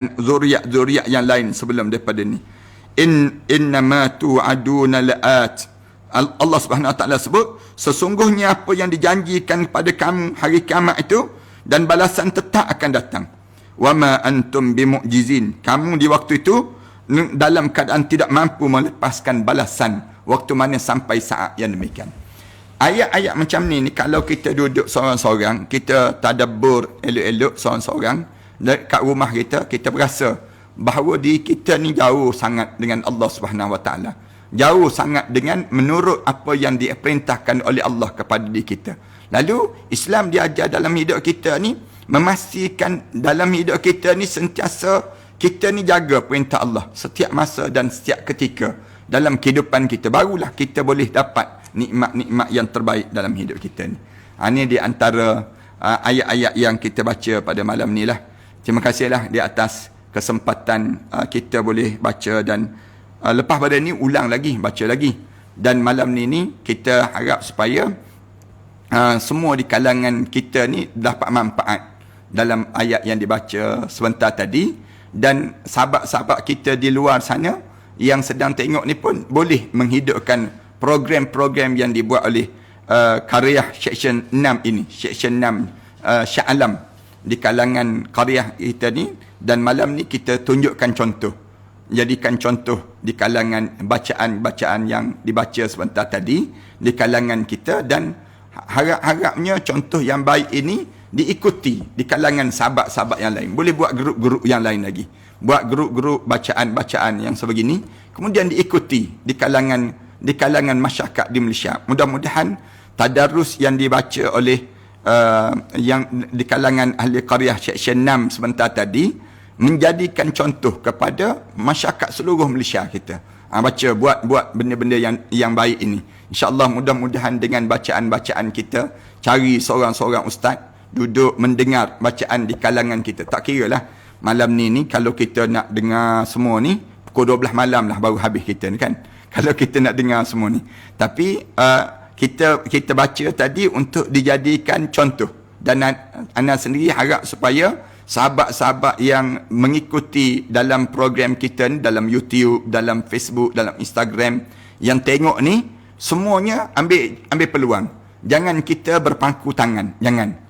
zuriat yang lain sebelum daripada ni. Innama tu'aduna la'at. Allah Subhanahu Wa Taala sebut, sesungguhnya apa yang dijanjikan kepada kamu hari kiamat itu, dan balasan tetap akan datang. Wama antum bimu'jizin. Kamu di waktu itu dalam keadaan tidak mampu melepaskan balasan waktu mana sampai saat yang demikian. Ayat-ayat macam ni kalau kita duduk seorang-seorang, kita tadabbur elok-elok seorang-seorang kat rumah kita berasa bahawa diri kita ni jauh sangat dengan Allah Subhanahu Wa Taala. Jauh sangat dengan menurut apa yang diperintahkan oleh Allah kepada diri kita. Lalu Islam diajar dalam hidup kita ni, memastikan dalam hidup kita ni sentiasa kita ni jaga perintah Allah setiap masa dan setiap ketika dalam kehidupan kita. Barulah kita boleh dapat nikmat-nikmat yang terbaik dalam hidup kita ni. Ini di antara ayat-ayat yang kita baca pada malam ni lah. Terima kasihlah di atas kesempatan kita boleh baca, dan lepas pada ni ulang lagi, baca lagi. Dan malam ni kita harap supaya semua di kalangan kita ni dapat manfaat dalam ayat yang dibaca sebentar tadi, dan sahabat-sahabat kita di luar sana yang sedang tengok ni pun boleh menghidupkan program-program yang dibuat oleh Qaryah Seksyen 6 ini, Seksyen 6 Shah Alam di kalangan qaryah kita ni. Dan malam ni kita tunjukkan contoh, jadikan contoh di kalangan bacaan-bacaan yang dibaca sebentar tadi di kalangan kita, dan harap-harapnya contoh yang baik ini diikuti di kalangan sahabat-sahabat yang lain. Boleh buat grup-grup yang lain lagi, buat grup-grup bacaan-bacaan yang sebegini, kemudian diikuti di kalangan masyarakat di Malaysia. Mudah-mudahan tadarus yang dibaca oleh yang di kalangan ahli qaryah Seksyen 6 sebentar tadi menjadikan contoh kepada masyarakat seluruh Malaysia kita. Buat benda-benda yang baik ini. InsyaAllah mudah-mudahan dengan bacaan-bacaan kita, cari seorang-seorang ustaz duduk mendengar bacaan di kalangan kita. Tak kira lah malam ni kalau kita nak dengar semua ni, pukul 12 malam lah baru habis kita ni kan. Kalau kita nak dengar semua ni. Tapi kita baca tadi untuk dijadikan contoh. Dan Ana sendiri harap supaya sahabat-sahabat yang mengikuti dalam program kita ni, dalam YouTube, dalam Facebook, dalam Instagram, yang tengok ni, semuanya ambil peluang. Jangan kita berpangku tangan.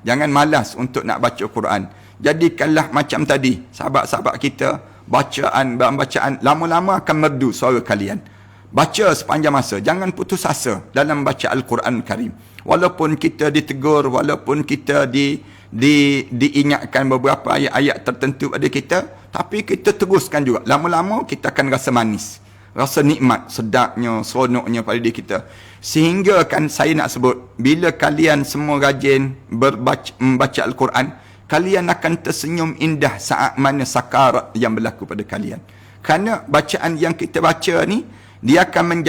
Jangan malas untuk nak baca Quran. Jadikanlah macam tadi, sahabat-sahabat kita, bacaan lama-lama akan merdu suara kalian. Baca sepanjang masa, jangan putus asa dalam baca Al-Quran Karim. Walaupun kita ditegur, walaupun kita diingatkan beberapa ayat-ayat tertentu pada kita, tapi kita teruskan juga. Lama-lama kita akan rasa manis, rasa nikmat, sedapnya, seronoknya pada diri kita. Sehingga kan saya nak sebut, bila kalian semua rajin membaca Al-Quran, kalian akan tersenyum indah saat mana sakarat yang berlaku pada kalian. Kerana bacaan yang kita baca ni, dia akan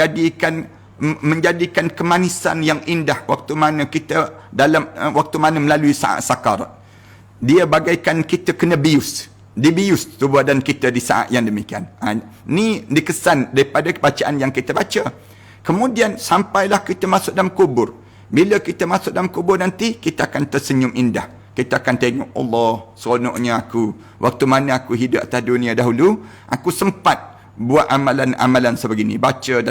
menjadikan kemanisan yang indah waktu mana kita waktu mana melalui saat sakarat. Dia bagaikan kita kena dibius tubuh badan kita di saat yang demikian. Ni dikesan daripada bacaan yang kita baca. Kemudian sampailah kita masuk dalam kubur. Bila kita masuk dalam kubur nanti, kita akan tersenyum indah. Kita akan tengok, Allah, seronoknya aku. Waktu mana aku hidup atas dunia dahulu, aku sempat buat amalan-amalan sebegini, baca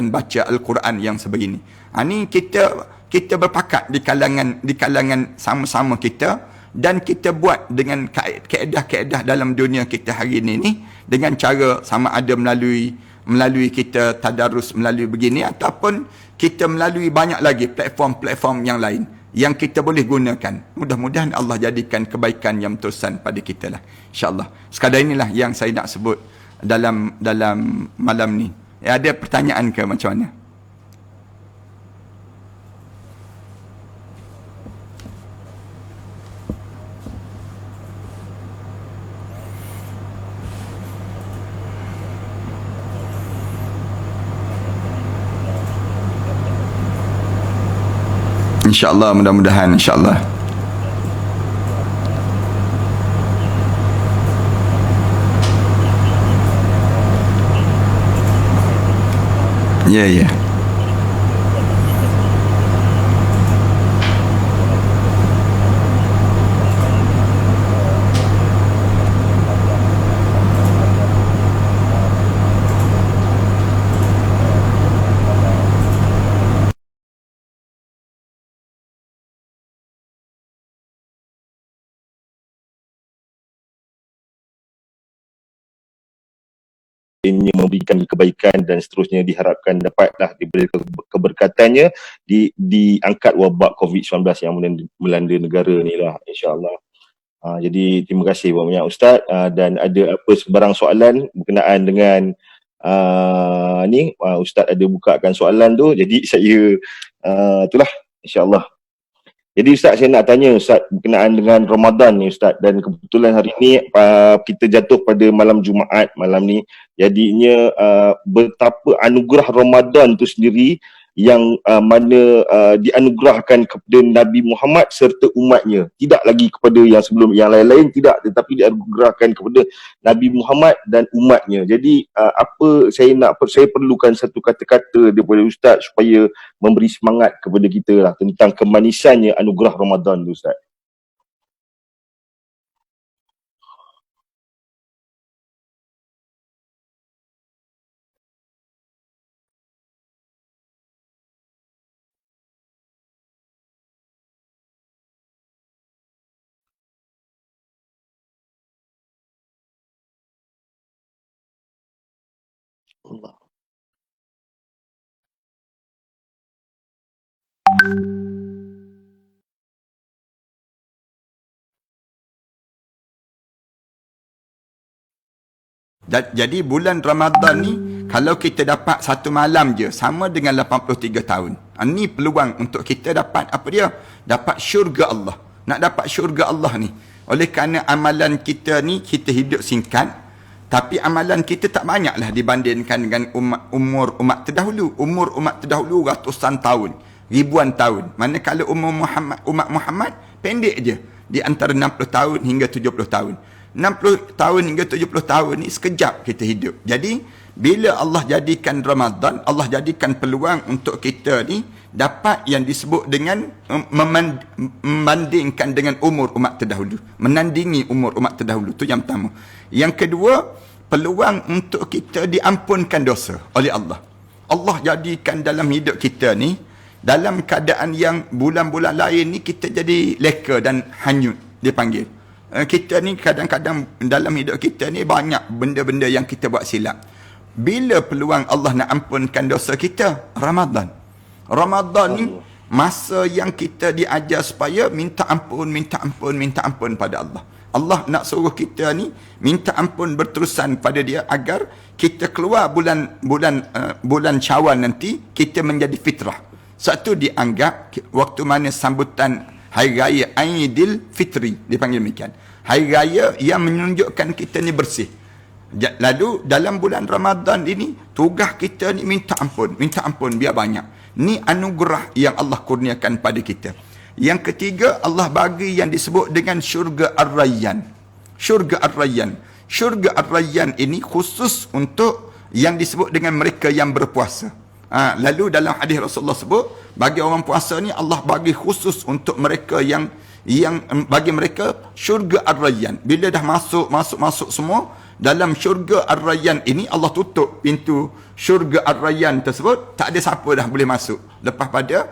Al-Quran yang sebegini. Ini kita berpakat di kalangan sama-sama kita, dan kita buat dengan kaedah-kaedah dalam dunia kita hari ini dengan cara sama ada melalui kita tadarus melalui begini, ataupun kita melalui banyak lagi platform-platform yang lain yang kita boleh gunakan. Mudah-mudahan Allah jadikan kebaikan yang terusan pada kita lah, insyaAllah. Sekadar inilah yang saya nak sebut dalam malam ni. Ada pertanyaan ke macam mana? InsyaAllah, mudah-mudahan, insyaAllah. Ya. lainnya memberikan kebaikan dan seterusnya, diharapkan dapatlah diberi keberkatannya diangkat wabak COVID-19 yang melanda negara ni lah, insyaAllah. Jadi terima kasih banyak Ustaz, dan ada apa sebarang soalan berkenaan dengan Ustaz ada bukakan soalan tu, jadi saya itulah insyaAllah. Jadi Ustaz, saya nak tanya Ustaz berkenaan dengan Ramadan ni Ustaz, dan kebetulan hari ni kita jatuh pada malam Jumaat malam ni, jadinya betapa anugerah Ramadan tu sendiri yang mana dianugerahkan kepada Nabi Muhammad serta umatnya, tidak lagi kepada yang sebelum yang lain-lain, tidak, tetapi dianugerahkan kepada Nabi Muhammad dan umatnya. Jadi saya perlukan satu kata-kata daripada Ustaz supaya memberi semangat kepada kita lah tentang kemanisannya anugerah Ramadan tu Ustaz. Allah. Jadi bulan Ramadan ni, kalau kita dapat satu malam je, sama dengan 83 tahun. Ini peluang untuk kita dapat apa dia? Dapat syurga Allah. Nak dapat syurga Allah ni. Oleh kerana amalan kita ni, kita hidup singkat, tapi amalan kita tak banyaklah dibandingkan dengan umur umat terdahulu. Umur umat terdahulu ratusan tahun, ribuan tahun. Manakala umat Muhammad pendek je, di antara 60 tahun hingga 70 tahun. 60 tahun hingga 70 tahun ni sekejap kita hidup. Jadi bila Allah jadikan Ramadan, Allah jadikan peluang untuk kita ni dapat yang disebut dengan membandingkan dengan umur umat terdahulu, menandingi umur umat terdahulu. Tu yang pertama. Yang kedua, peluang untuk kita diampunkan dosa oleh Allah. Allah jadikan dalam hidup kita ni, dalam keadaan yang bulan-bulan lain ni kita jadi leka dan hanyut, dipanggil. Kita ni kadang-kadang dalam hidup kita ni banyak benda-benda yang kita buat silap. Bila peluang Allah nak ampunkan dosa kita? Ramadan. Ramadan ni masa yang kita diajar supaya minta ampun pada Allah. Allah nak suruh kita ni minta ampun berterusan pada dia agar kita keluar bulan Syawal nanti kita menjadi fitrah. Satu dianggap waktu mana sambutan Hari Raya Aidil Fitri, dipanggil demikian. Hari Raya yang menunjukkan kita ni bersih. Lalu dalam bulan Ramadan ini, tugas kita ni minta ampun biar banyak. Ni anugerah yang Allah kurniakan pada kita. Yang ketiga, Allah bagi yang disebut dengan syurga Ar-Rayyan. Syurga Ar-Rayyan. Syurga Ar-Rayyan ini khusus untuk yang disebut dengan mereka yang berpuasa. Lalu dalam hadis Rasulullah sebut, bagi orang puasa ni Allah bagi khusus untuk mereka yang bagi mereka syurga Ar-Rayyan. Bila dah masuk semua dalam syurga Ar-Rayyan ini, Allah tutup pintu syurga Ar-Rayyan tersebut, tak ada siapa dah boleh masuk lepas pada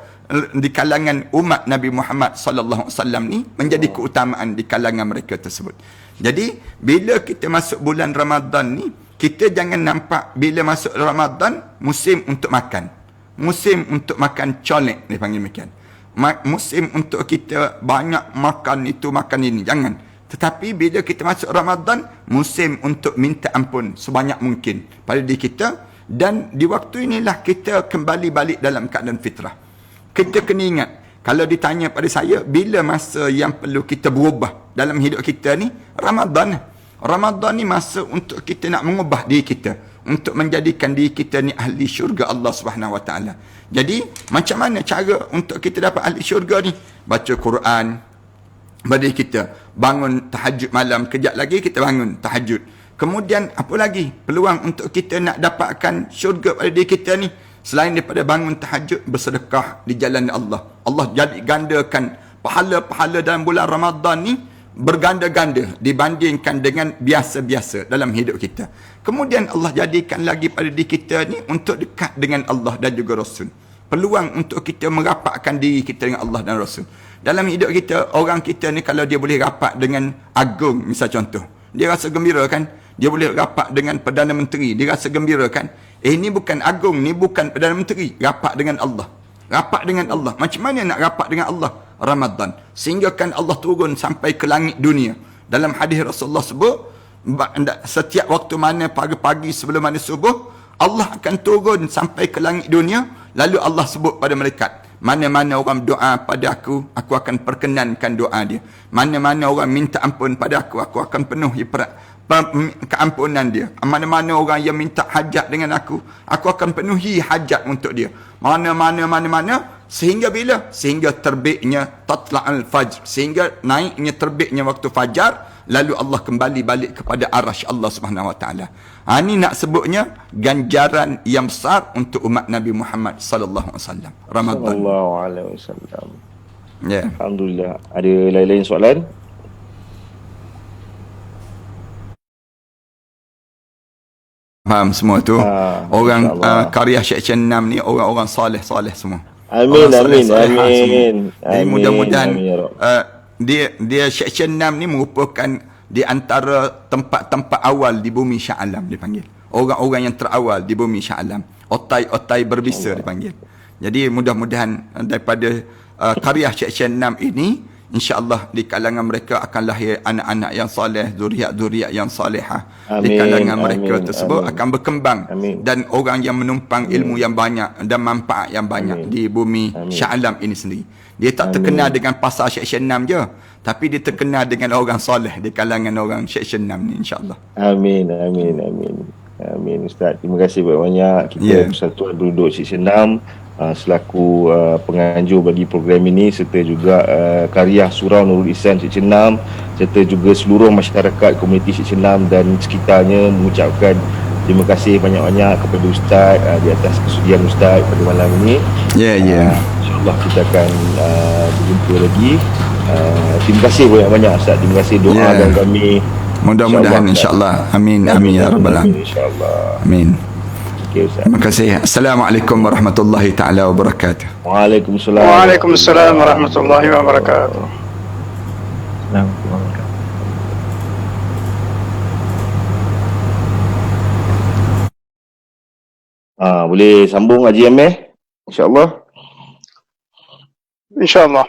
di kalangan umat Nabi Muhammad sallallahu alaihi wasallam ni menjadi keutamaan di kalangan mereka tersebut. Jadi bila kita masuk bulan Ramadan ni, kita jangan nampak bila masuk Ramadan musim untuk makan. Musim untuk makan colek, dia panggil demikian. Musim untuk kita banyak makan itu, makan ini. Jangan. Tetapi bila kita masuk Ramadan, musim untuk minta ampun sebanyak mungkin pada diri kita. Dan di waktu inilah kita kembali balik dalam keadaan fitrah. Kita kena ingat, kalau ditanya pada saya, bila masa yang perlu kita berubah dalam hidup kita ni? Ramadan. Ramadan ni masa untuk kita nak mengubah diri kita, untuk menjadikan diri kita ni ahli syurga Allah Subhanahu Wa Taala. Jadi macam mana cara untuk kita dapat ahli syurga ni? Baca Quran pada diri kita, bangun tahajud malam, kejap lagi kita bangun tahajud. Kemudian apa lagi peluang untuk kita nak dapatkan syurga pada diri kita ni? Selain daripada bangun tahajud, bersedekah di jalan Allah. Allah jadi gandakan pahala-pahala dalam bulan Ramadan ni, berganda-ganda dibandingkan dengan biasa-biasa dalam hidup kita. Kemudian Allah jadikan lagi pada diri kita ni untuk dekat dengan Allah dan juga Rasul. Peluang untuk kita merapatkan diri kita dengan Allah dan Rasul. Dalam hidup kita, orang kita ni kalau dia boleh rapat dengan agung, misal contoh, dia rasa gembira kan? dia boleh rapat dengan Perdana Menteri, dia rasa gembira kan? Ni bukan agung, ni bukan Perdana Menteri, rapat dengan Allah. Rapat dengan Allah. Macam mana nak rapat dengan Allah? Ramadan. Sehingga kan Allah turun sampai ke langit dunia. Dalam hadis Rasulullah sebut, setiap waktu mana pagi-pagi sebelum mana subuh, Allah akan turun sampai ke langit dunia. Lalu Allah sebut pada malaikat, mana-mana orang doa pada aku akan perkenankan doa dia. Mana-mana orang minta ampun pada aku akan penuhi keampunan dia. Mana-mana orang yang minta hajat dengan aku akan penuhi hajat untuk dia. Mana-mana, sehingga bila? Sehingga terbitnya tatla'al fajr, sehingga naiknya terbitnya waktu fajar, lalu Allah kembali balik kepada arasy Allah Subhanahu wa taala. Ini nak sebutnya ganjaran yang besar untuk umat Nabi Muhammad sallallahu alaihi wasallam. Ramadan. Sallallahu alaihi wasallam. Ya. Alhamdulillah. Ada lain-lain soalan? Faham semua tu. Orang insyaAllah. karya Syekh Syennam ni orang-orang soleh-soleh semua. Amin, Orang amin, soleh-solehah semua. amin. Jadi mudah-mudahan Amin, ya Rabb. dia Syekh Syennam ni merupakan di antara tempat-tempat awal di bumi Shah Alam dipanggil. Orang-orang yang terawal di bumi Shah Alam. Otai-otai berbisa dipanggil. Jadi mudah-mudahan daripada karya Syekh Syennam ini, insya-Allah di kalangan mereka akan lahir anak-anak yang soleh, zuriat-zuriat yang solehah. Di kalangan mereka tersebut akan berkembang. Dan orang yang menumpang ilmu yang banyak dan manfaat yang banyak di bumi Shah Alam ini sendiri. Dia tak terkenal dengan pasal Syekh Syennam je, tapi dia terkenal dengan orang soleh di kalangan orang Syekh Syennam ni, insya-Allah. Amin, amin, amin. Amin, Ustaz. Terima kasih banyak. Kita Persatuan Penduduk Syekh Syennam selaku penganjur bagi program ini, serta juga karya Surau Nurul Ihsan Syekh Syennam, serta juga seluruh masyarakat komuniti Syekh Syennam dan sekitarnya mengucapkan terima kasih banyak-banyak kepada Ustaz di atas kesudian Ustaz pada malam ini. InsyaAllah kita akan berjumpa lagi. Terima kasih banyak-banyak Ustaz. Terima kasih doa dan kami. Mudah-mudahan insya-Allah. Amin, amin ya rabbal alamin. InsyaAllah. Amin. Okay, Ustaz. Terima kasih. Assalamualaikum warahmatullahi taala wabarakatuh. Waalaikumsalam. Waalaikumsalam warahmatullahi wabarakatuh. Boleh sambung Haji Ameh? InsyaAllah. InsyaAllah.